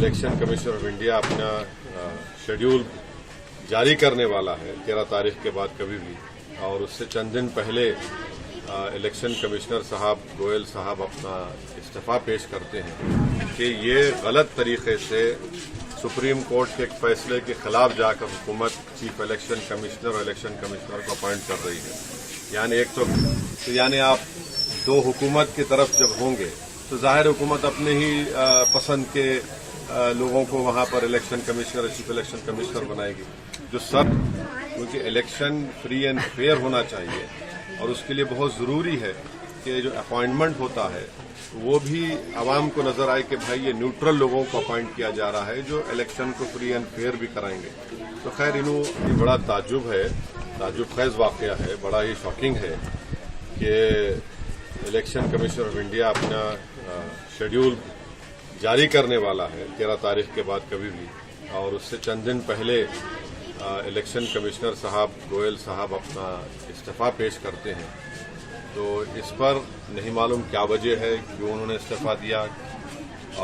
Election commission of India अपना schedule जारी करने वाला है 13 तारीख के बाद कभी भी, और उससे चंद दिन पहले इलेक्शन कमिश्नर साहब गोयल साहब अपना इस्तीफा पेश करते हैं कि ये गलत तरीके से सुप्रीम कोर्ट के एक फैसले के खिलाफ जाकर हुकूमत चीफ इलेक्शन कमिश्नर और इलेक्शन कमिश्नर को अपॉइंट कर रही है। यानी आप दो हुकूमत की तरफ जब होंगे तो जाहिर हुकूमत अपने ही पसंद के लोगों को वहां पर इलेक्शन कमिश्नर और चीफ इलेक्शन कमिश्नर बनाएगी, जो सब क्योंकि इलेक्शन फ्री एंड फेयर होना चाहिए और उसके लिए बहुत ज़रूरी है कि जो अपॉइंटमेंट होता है वो भी आवाम को नजर आए कि भाई ये न्यूट्रल लोगों को अपॉइंट किया जा रहा है जो इलेक्शन को फ्री एंड फेयर भी कराएंगे। तो खैर ये बड़ा ताज्जुब खेज वाकया है, बड़ा ही शॉकिंग है कि इलेक्शन कमीशन ऑफ इंडिया अपना शेड्यूल जारी करने वाला है 13 तारीख के बाद कभी भी, और उससे चंद दिन पहले इलेक्शन कमिश्नर साहब गोयल साहब अपना इस्तीफा पेश करते हैं। तो इस पर नहीं मालूम क्या वजह है, क्यों उन्होंने इस्तीफा दिया।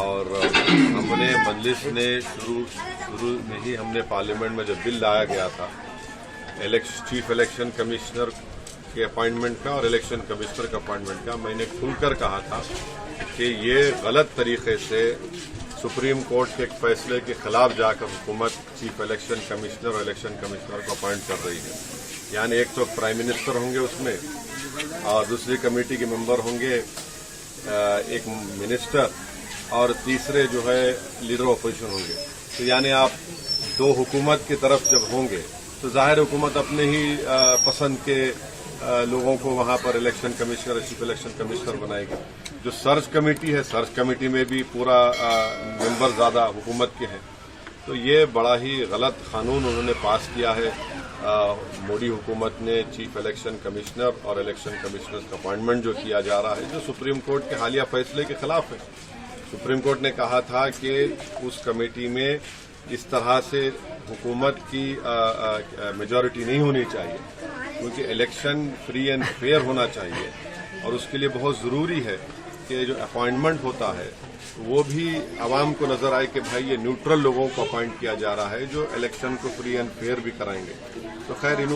और हमने मजलिस ने शुरू में ही हमने पार्लियामेंट में जब बिल लाया गया था चीफ इलेक्शन कमिश्नर के अपॉइंटमेंट का और इलेक्शन कमिश्नर के अपॉइंटमेंट का, मैंने खुलकर कहा था कि ये गलत तरीके से सुप्रीम कोर्ट के एक फैसले के खिलाफ जाकर हुकूमत चीफ इलेक्शन कमिश्नर और इलेक्शन कमिश्नर को अपॉइंट कर रही है। यानी एक तो प्राइम मिनिस्टर होंगे उसमें, और दूसरी कमेटी के मेंबर होंगे एक मिनिस्टर, और तीसरे जो है लीडर ऑपोजिशन होंगे। तो यानी आप दो हुकूमत की तरफ जब होंगे तो जाहिर हुकूमत अपने ही पसंद के लोगों को वहां पर इलेक्शन कमिश्नर और चीफ इलेक्शन कमिश्नर बनाएगी। जो सर्च कमेटी है, सर्च कमेटी में भी पूरा मेंबर ज्यादा हुकूमत के हैं। तो ये बड़ा ही गलत कानून उन्होंने पास किया है। मोदी हुकूमत ने चीफ इलेक्शन कमिश्नर और इलेक्शन कमिश्नर का अपॉइंटमेंट जो किया जा रहा है, जो सुप्रीम कोर्ट के हालिया फैसले के खिलाफ है। सुप्रीम कोर्ट ने कहा था कि उस कमेटी में इस तरह से हुकूमत की मेजॉरिटी नहीं होनी चाहिए, क्योंकि इलेक्शन फ्री एंड फेयर होना चाहिए और उसके लिए बहुत ज़रूरी है कि जो अपॉइंटमेंट होता है वो भी आवाम को नजर आए कि भाई ये न्यूट्रल लोगों को अपॉइंट किया जा रहा है जो इलेक्शन को फ्री एंड फेयर भी कराएंगे। तो खैर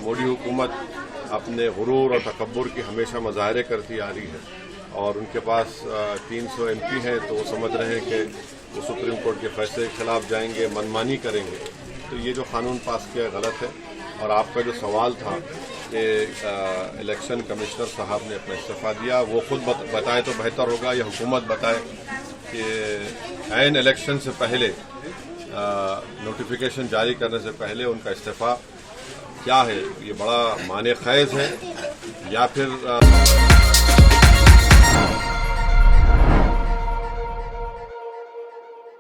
मोदी हुकूमत अपने गुरूर और तकब्बुर की हमेशा मुजाहरे करती आ रही है, और उनके पास 300 MP हैं, तो वो समझ रहे हैं कि वो सुप्रीम कोर्ट के फैसले के खिलाफ जाएंगे, मनमानी करेंगे। तो ये जो कानून पास किया गलत है। और आपका जो सवाल था कि इलेक्शन कमिश्नर साहब ने अपना इस्तीफा दिया, वो खुद बताएं तो बेहतर होगा, या हुकूमत बताए कि ऐन इलेक्शन से पहले नोटिफिकेशन जारी करने से पहले उनका इस्तीफा क्या है, ये बड़ा माने खैज है या फिर